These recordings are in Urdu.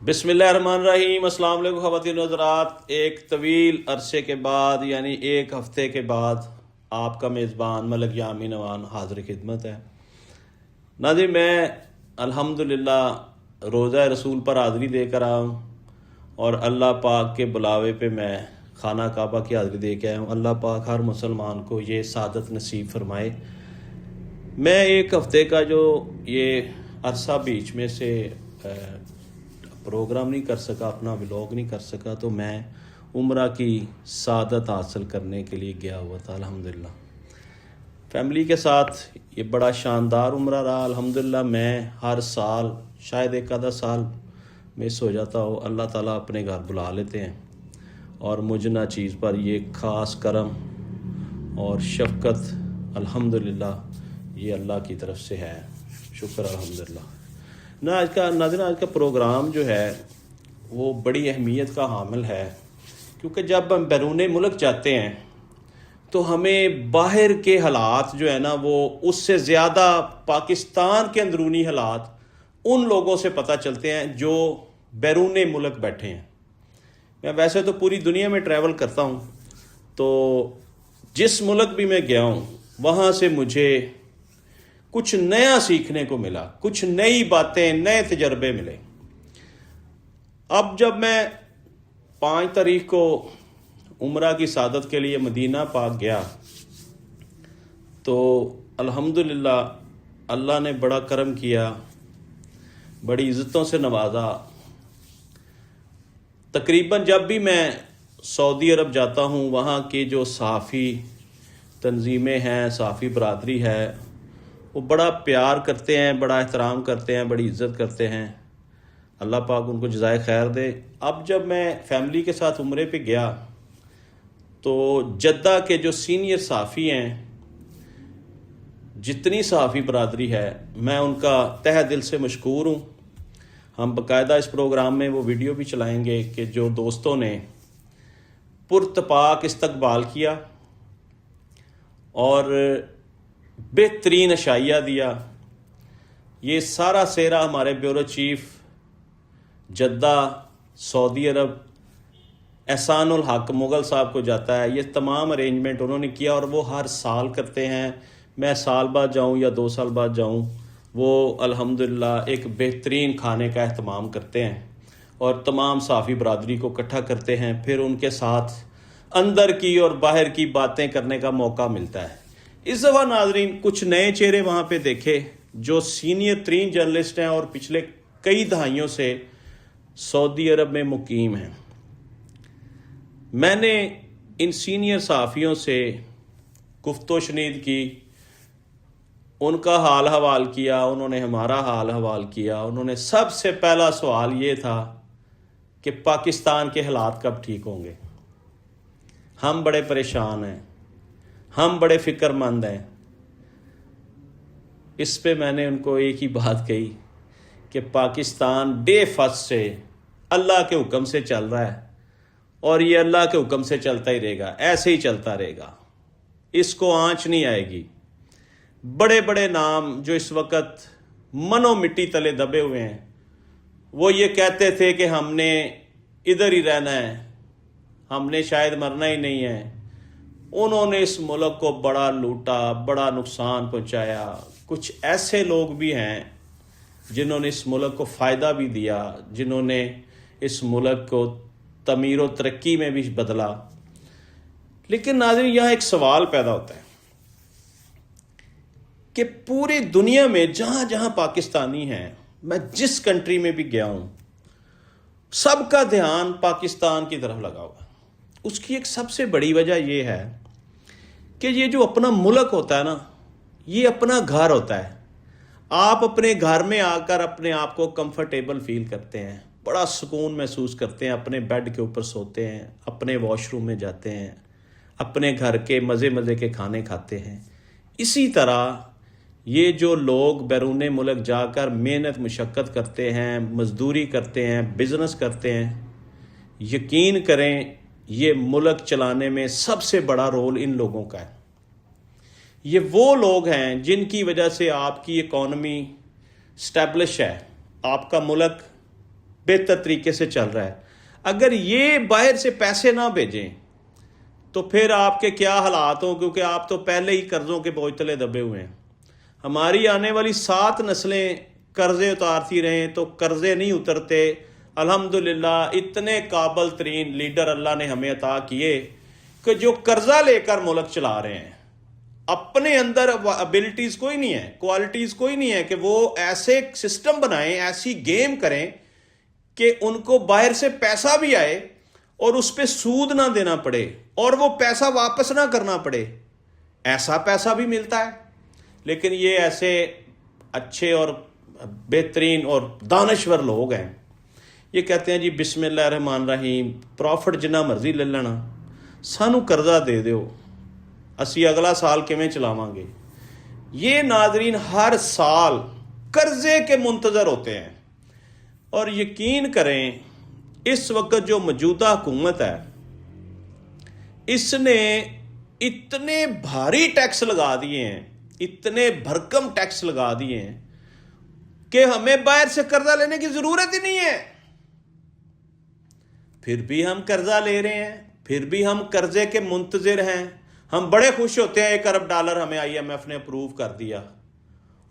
بسم اللہ الرحمن الرحیم۔ السلام علیکم خواتین و حضرات، ایک طویل عرصے کے بعد یعنی ایک ہفتے کے بعد آپ کا میزبان ملک یامین اوان حاضر خدمت ہے۔ ناظرین، میں الحمدللہ روزہ رسول پر حاضری دے کر آیا ہوں اور اللہ پاک کے بلاوے پہ میں خانہ کعبہ کی حاضری دے کے آیا ہوں۔ اللہ پاک ہر مسلمان کو یہ سعادت نصیب فرمائے۔ میں ایک ہفتے کا جو یہ عرصہ بیچ میں سے پروگرام نہیں کر سکا، اپنا ولاگ نہیں کر سکا، تو میں عمرہ کی سعادت حاصل کرنے کے لیے گیا ہوا تھا الحمدللہ فیملی کے ساتھ۔ یہ بڑا شاندار عمرہ رہا الحمدللہ۔ میں ہر سال شاید ایک آدھا سال مس ہو جاتا ہو، اللہ تعالیٰ اپنے گھر بلا لیتے ہیں، اور مجھ نہ چیز پر یہ خاص کرم اور شفقت الحمدللہ یہ اللہ کی طرف سے ہے، شکر الحمدللہ۔ آج کا پروگرام جو ہے وہ بڑی اہمیت کا حامل ہے، کیونکہ جب ہم بیرون ملک جاتے ہیں تو ہمیں باہر کے حالات جو ہے نا وہ اس سے زیادہ پاکستان کے اندرونی حالات ان لوگوں سے پتہ چلتے ہیں جو بیرون ملک بیٹھے ہیں۔ میں ویسے تو پوری دنیا میں ٹریول کرتا ہوں، تو جس ملک بھی میں گیا ہوں وہاں سے مجھے کچھ نیا سیکھنے کو ملا، کچھ نئی باتیں، نئے تجربے ملے۔ اب جب میں 5 تاریخ کو عمرہ کی سعادت کے لیے مدینہ پاک گیا تو الحمدللہ اللہ نے بڑا کرم کیا، بڑی عزتوں سے نوازا۔ تقریباً جب بھی میں سعودی عرب جاتا ہوں، وہاں کی جو صحافی تنظیمیں ہیں، صحافی برادری ہے، وہ بڑا پیار کرتے ہیں، بڑا احترام کرتے ہیں، بڑی عزت کرتے ہیں۔ اللہ پاک ان کو جزائے خیر دے۔ اب جب میں فیملی کے ساتھ عمرے پہ گیا تو جدہ کے جو سینئر صحافی ہیں، جتنی صحافی برادری ہے، میں ان کا تہہ دل سے مشکور ہوں۔ ہم باقاعدہ اس پروگرام میں وہ ویڈیو بھی چلائیں گے کہ جو دوستوں نے پرتپاک استقبال کیا اور بہترین عشائیہ دیا۔ یہ سارا سیرا ہمارے بیورو چیف جدہ سعودی عرب احسان الحق مغل صاحب کو جاتا ہے۔ یہ تمام ارینجمنٹ انہوں نے کیا اور وہ ہر سال کرتے ہیں۔ میں سال بعد جاؤں یا 2 سال بعد جاؤں، وہ الحمدللہ ایک بہترین کھانے کا اہتمام کرتے ہیں اور تمام صحافی برادری کو اکٹھا کرتے ہیں، پھر ان کے ساتھ اندر کی اور باہر کی باتیں کرنے کا موقع ملتا ہے۔ اس دفعہ ناظرین کچھ نئے چہرے وہاں پہ دیکھے جو سینئر ترین جرنلسٹ ہیں اور پچھلے کئی دہائیوں سے سعودی عرب میں مقیم ہیں۔ میں نے ان سینئر صحافیوں سے گفت و شنید کی، ان کا حال حوال کیا، انہوں نے ہمارا حال حوال کیا۔ انہوں نے سب سے پہلا سوال یہ تھا کہ پاکستان کے حالات کب ٹھیک ہوں گے؟ ہم بڑے پریشان ہیں، ہم بڑے فکر مند ہیں۔ اس پہ میں نے ان کو ایک ہی بات کہی کہ پاکستان ڈے فرسٹ سے اللہ کے حکم سے چل رہا ہے اور یہ اللہ کے حکم سے چلتا ہی رہے گا، ایسے ہی چلتا رہے گا، اس کو آنچ نہیں آئے گی۔ بڑے بڑے نام جو اس وقت منو مٹی تلے دبے ہوئے ہیں، وہ یہ کہتے تھے کہ ہم نے ادھر ہی رہنا ہے، ہم نے شاید مرنا ہی نہیں ہے۔ انہوں نے اس ملک کو بڑا لوٹا، بڑا نقصان پہنچایا۔ کچھ ایسے لوگ بھی ہیں جنہوں نے اس ملک کو فائدہ بھی دیا، جنہوں نے اس ملک کو تعمیر و ترقی میں بھی بدلا۔ لیکن ناظرین یہاں ایک سوال پیدا ہوتا ہے کہ پوری دنیا میں جہاں جہاں پاکستانی ہیں، میں جس کنٹری میں بھی گیا ہوں، سب کا دھیان پاکستان کی طرف لگا ہوا ہے۔ اس کی ایک سب سے بڑی وجہ یہ ہے کہ یہ جو اپنا ملک ہوتا ہے نا، یہ اپنا گھر ہوتا ہے۔ آپ اپنے گھر میں آ کر اپنے آپ کو کمفرٹیبل فیل کرتے ہیں، بڑا سکون محسوس کرتے ہیں، اپنے بیڈ کے اوپر سوتے ہیں، اپنے واش روم میں جاتے ہیں، اپنے گھر کے مزے کے کھانے کھاتے ہیں۔ اسی طرح یہ جو لوگ بیرون ملک جا کر محنت مشقت کرتے ہیں، مزدوری کرتے ہیں، بزنس کرتے ہیں، یقین کریں یہ ملک چلانے میں سب سے بڑا رول ان لوگوں کا ہے۔ یہ وہ لوگ ہیں جن کی وجہ سے آپ کی اکانومی سٹیبلش ہے، آپ کا ملک بہتر طریقے سے چل رہا ہے. اگر یہ باہر سے پیسے نہ بھیجیں تو پھر آپ کے کیا حالات ہوں، کیونکہ آپ تو پہلے ہی قرضوں کے بوجھ تلے دبے ہوئے ہیں. ہماری آنے والی 7 نسلیں قرضے اتارتی رہیں تو قرضے نہیں اترتے. الحمدللہ اتنے قابل ترین لیڈر اللہ نے ہمیں عطا کیے کہ جو قرضہ لے کر ملک چلا رہے ہیں. اپنے اندر ابیلٹیز کوئی نہیں ہے، کوالٹیز کوئی نہیں ہے کہ وہ ایسے سسٹم بنائیں، ایسی گیم کریں کہ ان کو باہر سے پیسہ بھی آئے اور اس پہ سود نہ دینا پڑے اور وہ پیسہ واپس نہ کرنا پڑے. ایسا پیسہ بھی ملتا ہے. لیکن یہ ایسے اچھے اور بہترین اور دانشور لوگ ہیں، یہ کہتے ہیں جی بسم اللہ الرحمن الرحیم، پروفٹ جنہ مرضی لے لینا، سانو قرضہ دے دیو، اسی اگلا سال کیویں چلاواں گے. یہ ناظرین ہر سال قرضے کے منتظر ہوتے ہیں. اور یقین کریں اس وقت جو موجودہ حکومت ہے اس نے اتنے بھاری ٹیکس لگا دیے ہیں، اتنے بھرکم ٹیکس لگا دیے ہیں کہ ہمیں باہر سے قرضہ لینے کی ضرورت ہی نہیں ہے. پھر بھی ہم قرضہ لے رہے ہیں، پھر بھی ہم قرضے کے منتظر ہیں. ہم بڑے خوش ہوتے ہیں $1 ارب ہمیں IMF نے اپروو کر دیا.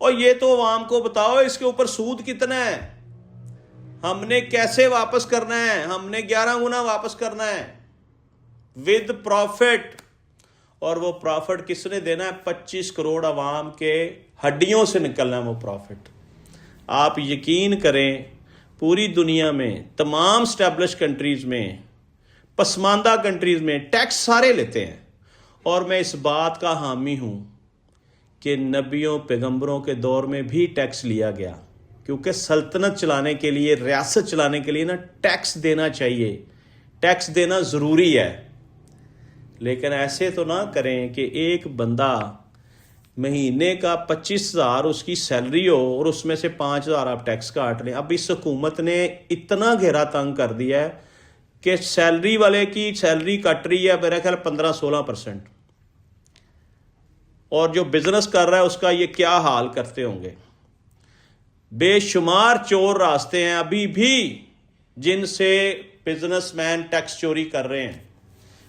اور یہ تو عوام کو بتاؤ اس کے اوپر سود کتنا ہے، ہم نے کیسے واپس کرنا ہے. ہم نے 11 گنا واپس کرنا ہے ود پروفٹ. اور وہ پروفٹ کس نے دینا ہے؟ 25 کروڑ عوام کے ہڈیوں سے نکلنا ہے وہ پروفٹ. آپ یقین کریں پوری دنیا میں تمام اسٹیبلش کنٹریز میں، پسماندہ کنٹریز میں ٹیکس سارے لیتے ہیں. اور میں اس بات کا حامی ہوں کہ نبیوں پیغمبروں کے دور میں بھی ٹیکس لیا گیا، کیونکہ سلطنت چلانے کے لیے، ریاست چلانے کے لیے نا ٹیکس دینا چاہیے، ٹیکس دینا ضروری ہے. لیکن ایسے تو نہ کریں کہ ایک بندہ مہینے کا 25,000 اس کی سیلری ہو اور اس میں سے 5,000 آپ ٹیکس کاٹ لیں. اب اس حکومت نے اتنا گھیرا تنگ کر دیا ہے کہ سیلری والے کی سیلری کٹ رہی ہے میرا خیال 15-16%. اور جو بزنس کر رہا ہے اس کا یہ کیا حال کرتے ہوں گے. بے شمار چور راستے ہیں ابھی بھی جن سے بزنس مین ٹیکس چوری کر رہے ہیں.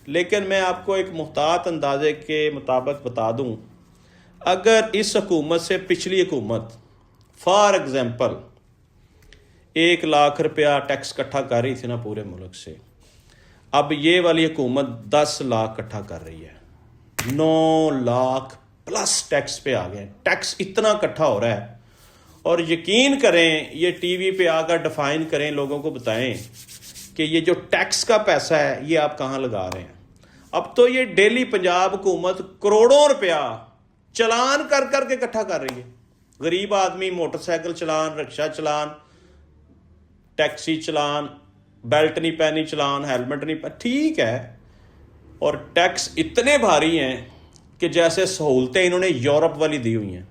لیکن میں آپ کو ایک محتاط اندازے کے مطابق بتا دوں، اگر اس حکومت سے پچھلی حکومت فار ایگزامپل 1 لاکھ روپیہ ٹیکس اکٹھا کر رہی تھی نا پورے ملک سے، اب یہ والی حکومت 10 لاکھ اکٹھا کر رہی ہے. 9 لاکھ پلس ٹیکس پہ آ گئے. ٹیکس اتنا اکٹھا ہو رہا ہے. اور یقین کریں یہ ٹی وی پہ آ کر ڈیفائن کریں، لوگوں کو بتائیں کہ یہ جو ٹیکس کا پیسہ ہے یہ آپ کہاں لگا رہے ہیں. اب تو یہ ڈیلی پنجاب حکومت کروڑوں روپیہ چلان کر کر کے اکٹھا کر رہی ہے. غریب آدمی موٹر سائیکل چلان، رکشہ چلان، ٹیکسی چلان، بیلٹ نہیں پہنی چلان، ہیلمٹ نہیں پہنی، ٹھیک ہے. اور ٹیکس اتنے بھاری ہیں کہ جیسے سہولتیں انہوں نے یورپ والی دی ہوئی ہیں.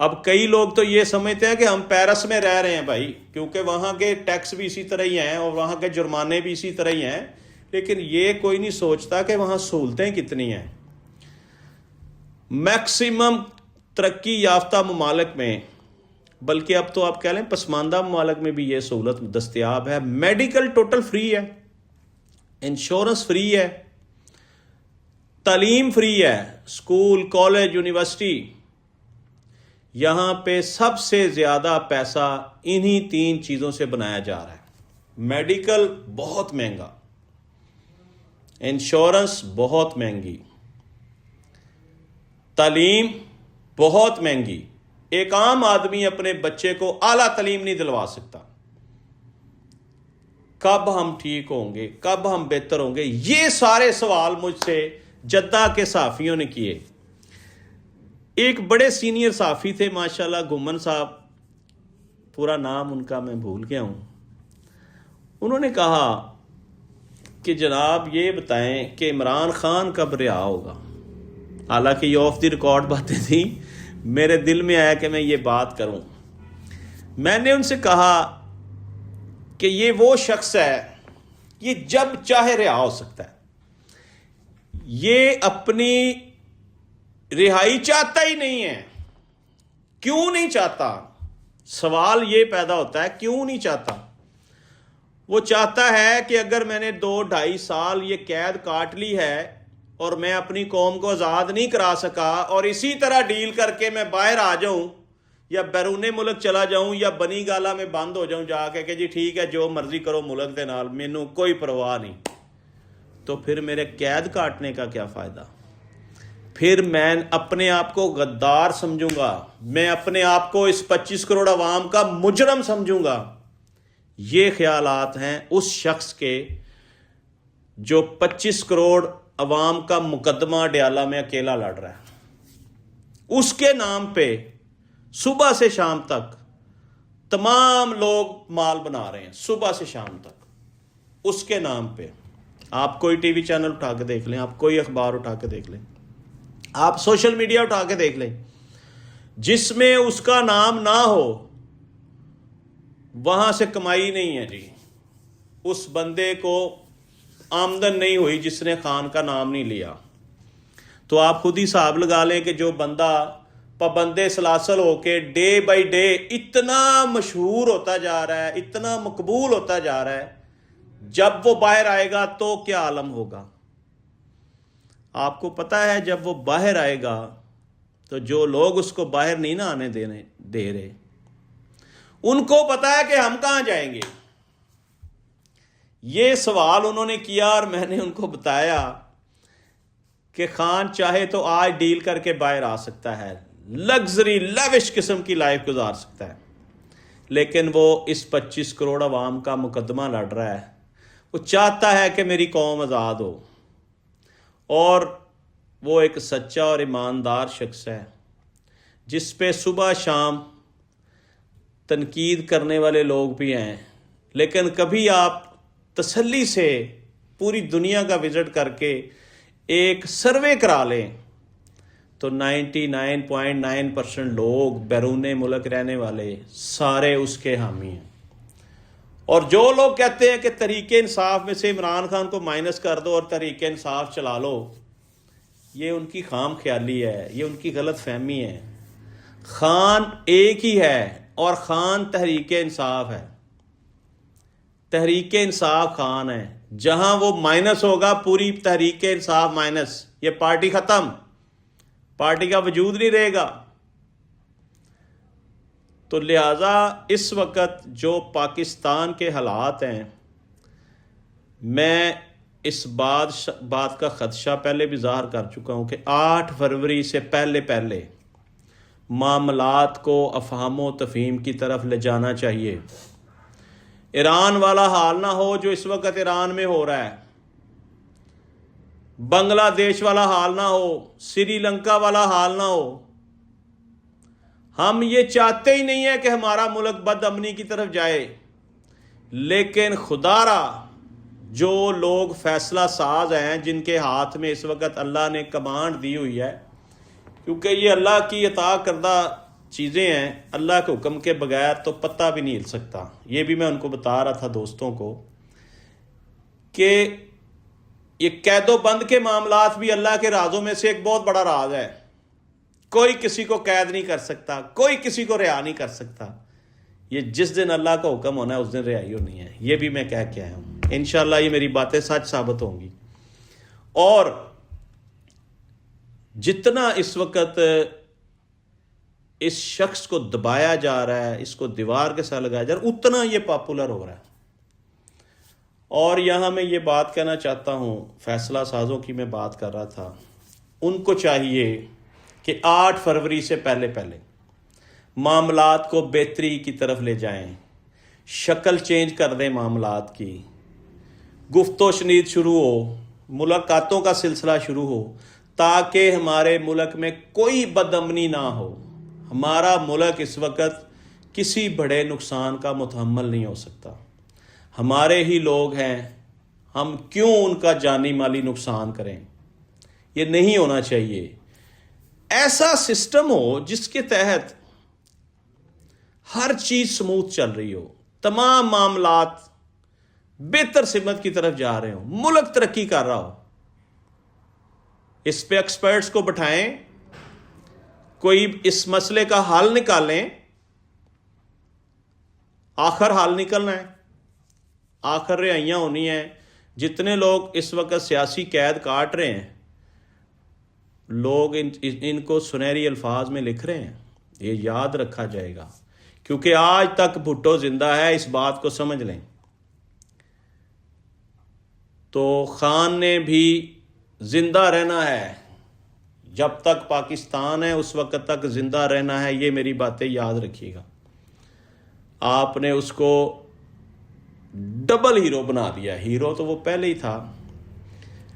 اب کئی لوگ تو یہ سمجھتے ہیں کہ ہم پیرس میں رہ رہے ہیں بھائی، کیونکہ وہاں کے ٹیکس بھی اسی طرح ہی ہیں اور وہاں کے جرمانے بھی اسی طرح ہی ہیں. لیکن یہ کوئی نہیں سوچتا کہ وہاں سہولتیں کتنی ہیں. میکسیمم ترقی یافتہ ممالک میں، بلکہ اب تو آپ کہہ لیں پسماندہ ممالک میں بھی یہ سہولت دستیاب ہے. میڈیکل ٹوٹل فری ہے، انشورنس فری ہے، تعلیم فری ہے، اسکول، کالج، یونیورسٹی. یہاں پہ سب سے زیادہ پیسہ انہی 3 چیزوں سے بنایا جا رہا ہے. میڈیکل بہت مہنگا، انشورنس بہت مہنگی، تعلیم بہت مہنگی. ایک عام آدمی اپنے بچے کو اعلیٰ تعلیم نہیں دلوا سکتا. کب ہم ٹھیک ہوں گے، کب ہم بہتر ہوں گے، یہ سارے سوال مجھ سے جدہ کے صحافیوں نے کیے. ایک بڑے سینئر صحافی تھے ماشاءاللہ، گھمن صاحب، پورا نام ان کا میں بھول گیا ہوں. انہوں نے کہا کہ جناب یہ بتائیں کہ عمران خان کب رہا ہوگا. حالانکہ یہ آف دی ریکارڈ باتیں تھیں، میرے دل میں آیا کہ میں یہ بات کروں. میں نے ان سے کہا کہ یہ وہ شخص ہے، یہ جب چاہے رہا ہو سکتا ہے. یہ اپنی رہائی چاہتا ہی نہیں ہے. کیوں نہیں چاہتا؟ سوال یہ پیدا ہوتا ہے کیوں نہیں چاہتا؟ وہ چاہتا ہے کہ اگر میں نے 2-2.5 سال یہ قید کاٹ لی ہے اور میں اپنی قوم کو آزاد نہیں کرا سکا اور اسی طرح ڈیل کر کے میں باہر آ جاؤں یا بیرون ملک چلا جاؤں یا بنی گالا میں بند ہو جاؤں جا کے کہ جی ٹھیک ہے جو مرضی کرو ملک دے نال مینوں کوئی پرواہ نہیں، تو پھر میرے قید کاٹنے کا کیا فائدہ؟ پھر میں اپنے آپ کو غدار سمجھوں گا، میں اپنے آپ کو اس 25 کروڑ عوام کا مجرم سمجھوں گا۔ یہ خیالات ہیں اس شخص کے جو 25 کروڑ عوام کا مقدمہ ڈیالہ میں اکیلا لڑ رہا ہے۔ اس کے نام پہ صبح سے شام تک تمام لوگ مال بنا رہے ہیں، صبح سے شام تک اس کے نام پہ۔ آپ کوئی ٹی وی چینل اٹھا کے دیکھ لیں، آپ کوئی اخبار اٹھا کے دیکھ لیں، آپ سوشل میڈیا اٹھا کے دیکھ لیں، جس میں اس کا نام نہ ہو وہاں سے کمائی نہیں ہے جی۔ اس بندے کو آمدن نہیں ہوئی جس نے خان کا نام نہیں لیا۔ تو آپ خود ہی حساب لگا لیں کہ جو بندہ پابند سلاسل ہو کے ڈے بائی ڈے اتنا مشہور ہوتا جا رہا ہے، اتنا مقبول ہوتا جا رہا ہے، جب وہ باہر آئے گا تو کیا عالم ہوگا؟ آپ کو پتہ ہے جب وہ باہر آئے گا تو جو لوگ اس کو باہر نہیں نہ آنے دے رہے، ان کو پتا ہے کہ ہم کہاں جائیں گے۔ یہ سوال انہوں نے کیا اور میں نے ان کو بتایا کہ خان چاہے تو آج ڈیل کر کے باہر آ سکتا ہے، لگژری لیوش قسم کی لائف گزار سکتا ہے، لیکن وہ اس 25 کروڑ عوام کا مقدمہ لڑ رہا ہے۔ وہ چاہتا ہے کہ میری قوم آزاد ہو، اور وہ ایک سچا اور ایماندار شخص ہے جس پہ صبح شام تنقید کرنے والے لوگ بھی ہیں، لیکن کبھی آپ تسلی سے پوری دنیا کا وزٹ کر کے ایک سروے کرا لیں تو 99.9% لوگ بیرون ملک رہنے والے سارے اس کے حامی ہیں۔ اور جو لوگ کہتے ہیں کہ تحریک انصاف میں سے عمران خان کو مائنس کر دو اور تحریک انصاف چلا لو، یہ ان کی خام خیالی ہے، یہ ان کی غلط فہمی ہے۔ خان ایک ہی ہے اور خان تحریک انصاف ہے، تحریک انصاف خان ہے۔ جہاں وہ مائنس ہوگا پوری تحریک انصاف مائنس، یہ پارٹی ختم، پارٹی کا وجود نہیں رہے گا۔ تو لہٰذا اس وقت جو پاکستان کے حالات ہیں، میں اس بات کا خدشہ پہلے بھی ظاہر کر چکا ہوں کہ 8 فروری سے پہلے معاملات کو افہام و تفہیم کی طرف لے جانا چاہیے۔ ایران والا حال نہ ہو جو اس وقت ایران میں ہو رہا ہے، بنگلہ دیش والا حال نہ ہو، سری لنکا والا حال نہ ہو۔ ہم یہ چاہتے ہی نہیں ہے کہ ہمارا ملک بد امنی کی طرف جائے، لیکن خدا را جو لوگ فیصلہ ساز ہیں، جن کے ہاتھ میں اس وقت اللہ نے کمانڈ دی ہوئی ہے، کیونکہ یہ اللہ کی عطا کردہ چیزیں ہیں، اللہ کے حکم کے بغیر تو پتہ بھی نہیں ہل سکتا۔ یہ بھی میں ان کو بتا رہا تھا دوستوں کو کہ یہ قید و بند کے معاملات بھی اللہ کے رازوں میں سے ایک بہت بڑا راز ہے۔ کوئی کسی کو قید نہیں کر سکتا، کوئی کسی کو رہا نہیں کر سکتا۔ یہ جس دن اللہ کا حکم ہونا ہے اس دن رہائی ہونی ہے۔ یہ بھی میں کہہ کے آیا ہوں، انشاءاللہ یہ میری باتیں سچ ثابت ہوں گی۔ اور جتنا اس وقت اس شخص کو دبایا جا رہا ہے، اس کو دیوار کے ساتھ لگایا جا رہا ہے، اتنا یہ پاپولر ہو رہا ہے۔ اور یہاں میں یہ بات کہنا چاہتا ہوں، فیصلہ سازوں کی میں بات کر رہا تھا، ان کو چاہیے کہ 8 فروری سے پہلے معاملات کو بہتری کی طرف لے جائیں، شکل چینج کر دیں معاملات کی، گفت و شنید شروع ہو، ملاقاتوں کا سلسلہ شروع ہو، تاکہ ہمارے ملک میں کوئی بد امنی نہ ہو۔ ہمارا ملک اس وقت کسی بڑے نقصان کا متحمل نہیں ہو سکتا۔ ہمارے ہی لوگ ہیں، ہم کیوں ان کا جانی مالی نقصان کریں؟ یہ نہیں ہونا چاہیے۔ ایسا سسٹم ہو جس کے تحت ہر چیز سموتھ چل رہی ہو، تمام معاملات بہتر سمت کی طرف جا رہے ہوں، ملک ترقی کر رہا ہو۔ اس پہ ایکسپرٹس کو بٹھائیں، کوئی اس مسئلے کا حل نکالیں، آخر حال نکلنا ہے، آخر رہائیاں ہونی ہیں. جتنے لوگ اس وقت سیاسی قید کاٹ رہے ہیں، لوگ ان کو سنہری الفاظ میں لکھ رہے ہیں. یہ یاد رکھا جائے گا، کیونکہ آج تک بھٹو زندہ ہے، اس بات کو سمجھ لیں. تو خان نے بھی زندہ رہنا ہے، جب تک پاکستان ہے اس وقت تک زندہ رہنا ہے. یہ میری باتیں یاد رکھیے گا. آپ نے اس کو ڈبل ہیرو بنا دیا. ہیرو تو وہ پہلے ہی تھا،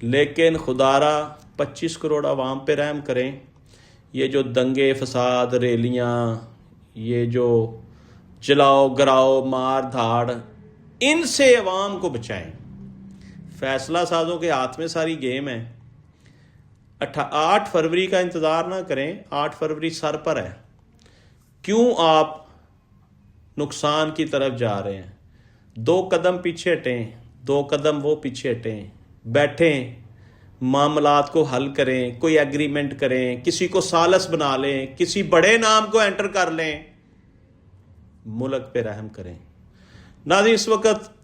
لیکن خدارا 25 کروڑ عوام پہ رحم کریں. یہ جو دنگے فساد، ریلیاں، یہ جو جلاؤ گراؤ مار دھاڑ، ان سے عوام کو بچائیں. فیصلہ سازوں کے ہاتھ میں ساری گیم ہے. 8 فروری کا انتظار نہ کریں، 8 فروری سر پر ہے. کیوں آپ نقصان کی طرف جا رہے ہیں؟ 2 قدم پیچھے ہٹیں، 2 قدم وہ پیچھے ہٹیں، بیٹھیں، معاملات کو حل کریں، کوئی ایگریمنٹ کریں، کسی کو سالس بنا لیں، کسی بڑے نام کو انٹر کر لیں، ملک پہ رحم کریں. ناظرین، اس وقت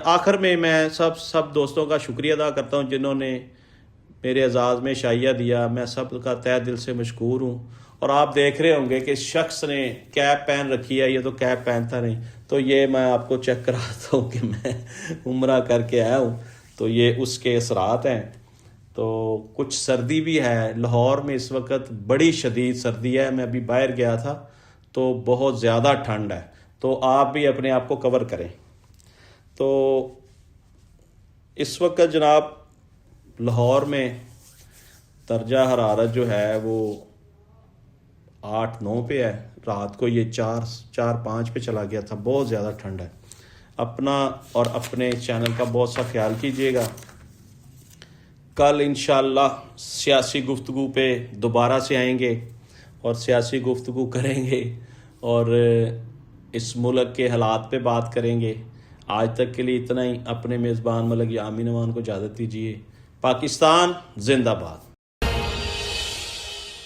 آخر میں سب دوستوں کا شکریہ ادا کرتا ہوں جنہوں نے میرے اعزاز میں شائعہ دیا. میں سب کا تہ دل سے مشکور ہوں. اور آپ دیکھ رہے ہوں گے کہ اس شخص نے کیپ پہن رکھی ہے، یہ تو کیپ پہنتا نہیں. تو یہ میں آپ کو چیک کراتا ہوں کہ میں عمرہ کر کے آیا ہوں، تو یہ اس کے اثرات ہیں. تو کچھ سردی بھی ہے لاہور میں اس وقت، بڑی شدید سردی ہے. میں ابھی باہر گیا تھا تو بہت زیادہ ٹھنڈ ہے. تو آپ بھی اپنے آپ کو کور کریں. تو اس وقت جناب لاہور میں درجہ حرارت جو ہے وہ 8-9 پہ ہے. رات کو یہ 4-5 پہ چلا گیا تھا. بہت زیادہ ٹھنڈ ہے. اپنا اور اپنے چینل کا بہت سا خیال کیجیے گا. کل انشاءاللہ سیاسی گفتگو پہ دوبارہ سے آئیں گے اور سیاسی گفتگو کریں گے اور اس ملک کے حالات پہ بات کریں گے. آج تک کے لیے اتنا ہی. اپنے میزبان ملک یامین امان کو اجازت دیجیے. پاکستان زندہ باد.